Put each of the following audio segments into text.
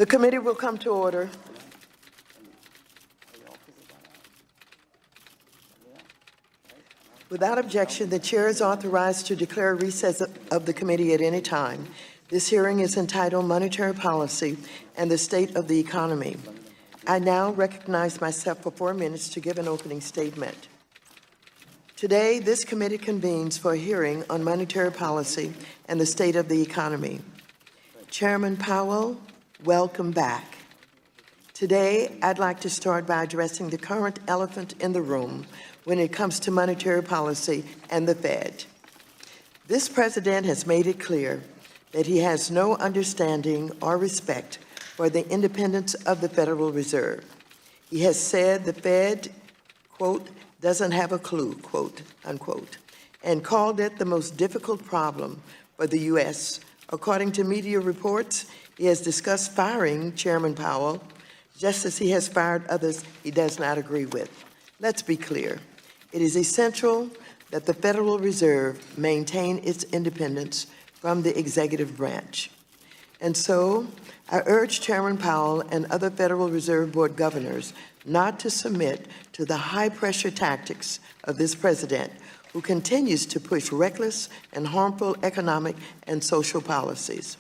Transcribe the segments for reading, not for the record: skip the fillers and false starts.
The committee will come to order. Without objection, the chair is authorized to declare recess of the committee at any time. This hearing is entitled Monetary Policy and the State of the Economy. I now recognize myself for 4 minutes to give an opening statement. Today, this committee convenes for a hearing on monetary policy and the state of the economy. Chairman Powell, welcome back. Today, I'd like to start by addressing the current elephant in the room when it comes to monetary policy and the Fed. This president has made it clear that he has no understanding or respect for the independence of the Federal Reserve. He has said the Fed, quote, doesn't have a clue, quote, unquote, and called it the most difficult problem for the U.S. According to media reports, he has discussed firing Chairman Powell, just as he has fired others he does not agree with. Let's be clear. It is essential that the Federal Reserve maintain its independence from the executive branch. And so, I urge Chairman Powell and other Federal Reserve Board governors not to submit to the high-pressure tactics of this president, who continues to push reckless and harmful economic and social policies.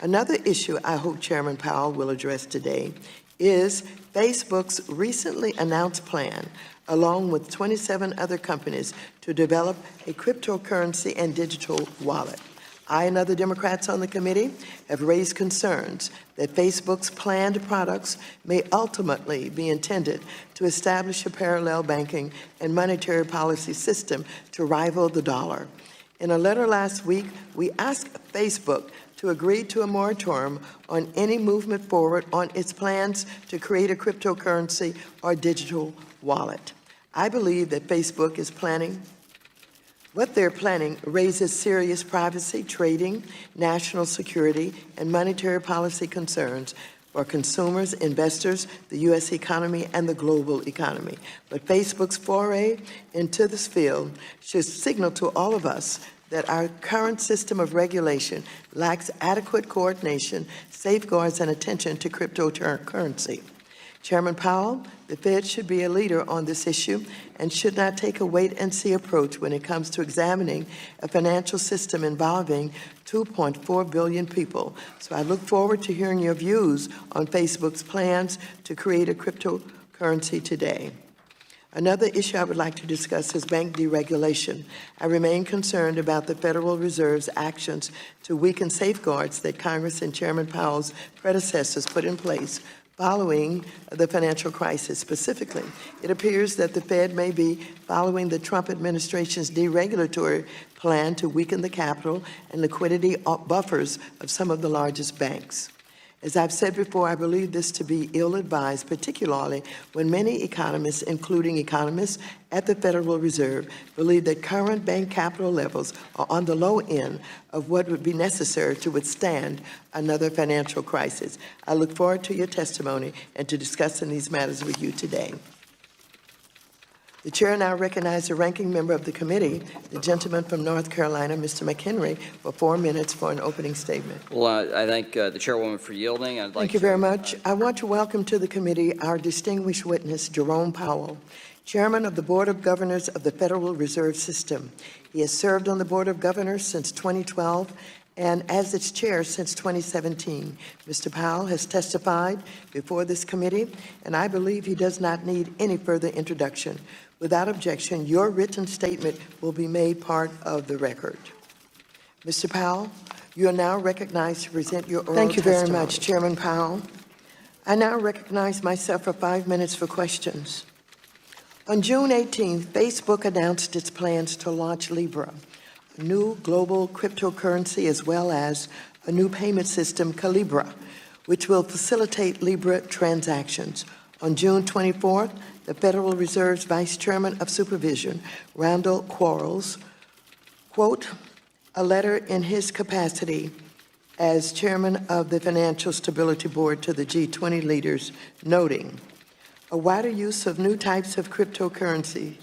Another issue I hope Chairman Powell will address today is Facebook's recently announced plan, along with 27 other companies, to develop a cryptocurrency and digital wallet. I and other Democrats on the committee have raised concerns that Facebook's planned products may ultimately be intended to establish a parallel banking and monetary policy system to rival the dollar. In a letter last week, we asked Facebook to agree to a moratorium on any movement forward on its plans to create a cryptocurrency or digital wallet. I believe that Facebook is planning what they're planning raises serious privacy, trading, national security, and monetary policy concerns for consumers, investors, the U.S. economy, and the global economy. But Facebook's foray into this field should signal to all of us that our current system of regulation lacks adequate coordination, safeguards, and attention to cryptocurrency. Chairman Powell, the Fed should be a leader on this issue and should not take a wait-and-see approach when it comes to examining a financial system involving 2.4 billion people. So I look forward to hearing your views on Facebook's plans to create a cryptocurrency today. Another issue I would like to discuss is bank deregulation. I remain concerned about the Federal Reserve's actions to weaken safeguards that Congress and Chairman Powell's predecessors put in place following the financial crisis. Specifically, it appears that the Fed may be following the Trump administration's deregulatory plan to weaken the capital and liquidity buffers of some of the largest banks. As I've said before, I believe this to be ill-advised, particularly when many economists, including economists at the Federal Reserve, believe that current bank capital levels are on the low end of what would be necessary to withstand another financial crisis. I look forward to your testimony and to discussing these matters with you today. The chair now recognizes the ranking member of the committee, the gentleman from North Carolina, Mr. McHenry, for 4 minutes for an opening statement. Well, I thank the chairwoman for yielding. Thank you very much. I want to welcome to the committee our distinguished witness, Jerome Powell, Chairman of the Board of Governors of the Federal Reserve System. He has served on the Board of Governors since 2012 and as its chair since 2017. Mr. Powell has testified before this committee, and I believe he does not need any further introduction. Without objection, your written statement will be made part of the record. Mr. Powell, you are now recognized to present your oral testimony. Thank you very much, Chairman Powell. I now recognize myself for 5 minutes for questions. On June 18th, Facebook announced its plans to launch Libra, a new global cryptocurrency, as well as a new payment system, Calibra, which will facilitate Libra transactions. On June 24th, the Federal Reserve's Vice Chairman of Supervision, Randall Quarles, quote, a letter in his capacity as Chairman of the Financial Stability Board to the G20 leaders, noting a wider use of new types of cryptocurrency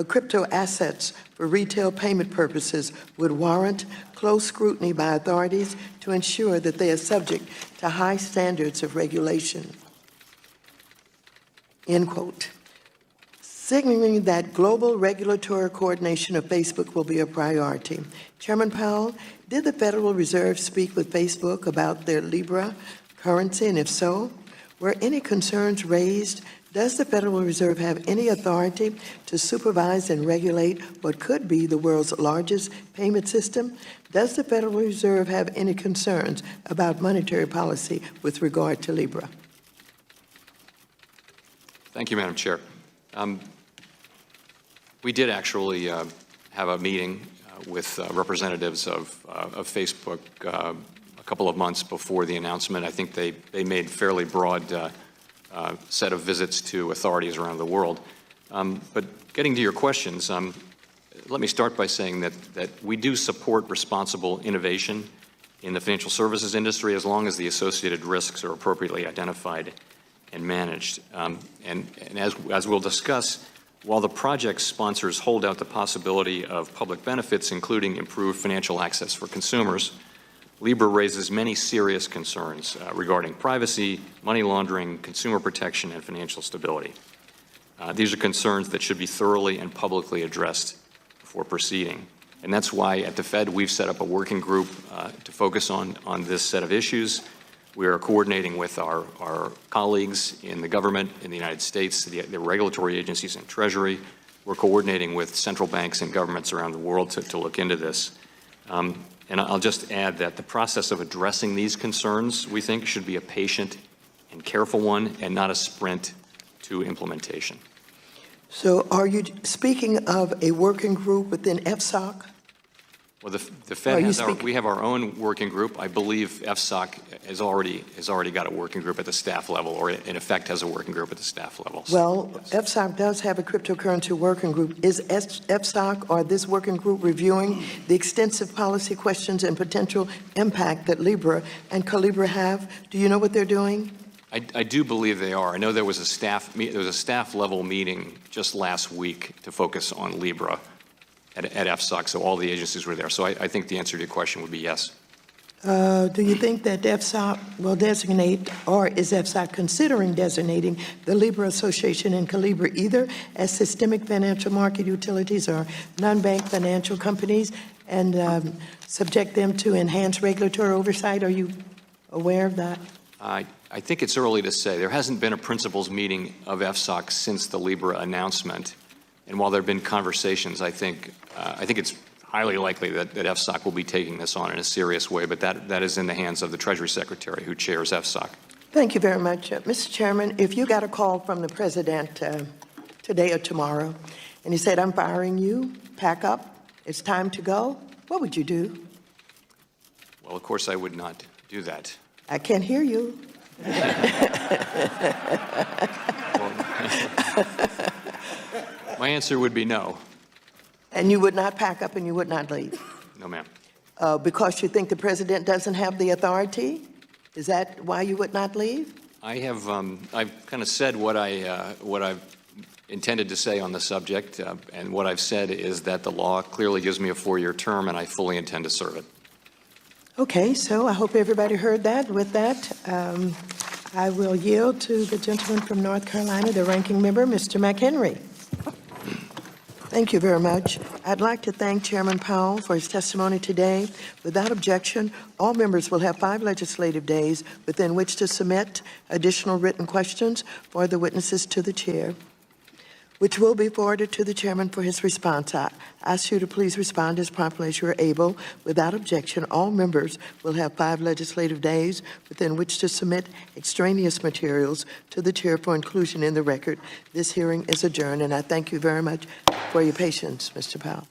crypto assets for retail payment purposes would warrant close scrutiny by authorities to ensure that they are subject to high standards of regulation. End quote. Signaling that global regulatory coordination of Facebook will be a priority. Chairman Powell, did the Federal Reserve speak with Facebook about their Libra currency, and if so, were any concerns raised? Does the Federal Reserve have any authority to supervise and regulate what could be the world's largest payment system? Does the Federal Reserve have any concerns about monetary policy with regard to Libra? Thank you, Madam Chair. We did actually have a meeting with representatives of Facebook a couple of months before the announcement. I think they made fairly broad set of visits to authorities around the world. But getting to your questions, let me start by saying that we do support responsible innovation in the financial services industry as long as the associated risks are appropriately identified and managed. And as we'll discuss, while the project sponsors hold out the possibility of public benefits, including improved financial access for consumers, Libra raises many serious concerns regarding privacy, money laundering, consumer protection, and financial stability. These are concerns that should be thoroughly and publicly addressed before proceeding. And that's why at the Fed we've set up a working group to focus on this set of issues. We are coordinating with our colleagues in the government in the United States, the regulatory agencies and Treasury. We're coordinating with central banks and governments around the world to look into this. And I'll just add that the process of addressing these concerns, we think, should be a patient and careful one and not a sprint to implementation. So are you speaking of a working group within FSOC? Well, the Fed has we have our own working group. I believe FSOC has already got a working group at the staff level, or in effect has a working group at the staff level. Well, FSOC does have a cryptocurrency working group. Is FSOC or this working group reviewing the extensive policy questions and potential impact that Libra and Calibra have? Do you know what they're doing? I do believe they are. I know there was a staff level meeting just last week to focus on Libra at FSOC, so all the agencies were there. So I think the answer to your question would be yes. Do you think that FSOC will designate, or is FSOC considering designating the Libra Association and Calibra either as systemic financial market utilities or non-bank financial companies and subject them to enhanced regulatory oversight? Are you aware of that? I think it's early to say. There hasn't been a principals meeting of FSOC since the Libra announcement. And while there have been conversations, I think it's highly likely that FSOC will be taking this on in a serious way, but that is in the hands of the Treasury Secretary who chairs FSOC. Thank you very much. Mr. Chairman, if you got a call from the President today or tomorrow, and he said, I'm firing you, pack up, it's time to go, what would you do? Well, of course I would not do that. I can't hear you. My answer would be no. And you would not pack up and you would not leave? No, ma'am. Because you think the President doesn't have the authority? Is that why you would not leave? I've kind of said what I've intended to say on the subject, and what I've said is that the law clearly gives me a 4-year term, and I fully intend to serve it. Okay, so I hope everybody heard that. With that, I will yield to the gentleman from North Carolina, the ranking member, Mr. McHenry. Thank you very much. I'd like to thank Chairman Powell for his testimony today. Without objection, all members will have 5 legislative days within which to submit additional written questions for the witnesses to the chair, which will be forwarded to the chairman for his response. I ask you to please respond as promptly as you are able. Without objection, all members will have 5 legislative days within which to submit extraneous materials to the chair for inclusion in the record. This hearing is adjourned, and I thank you very much for your patience, Mr. Powell.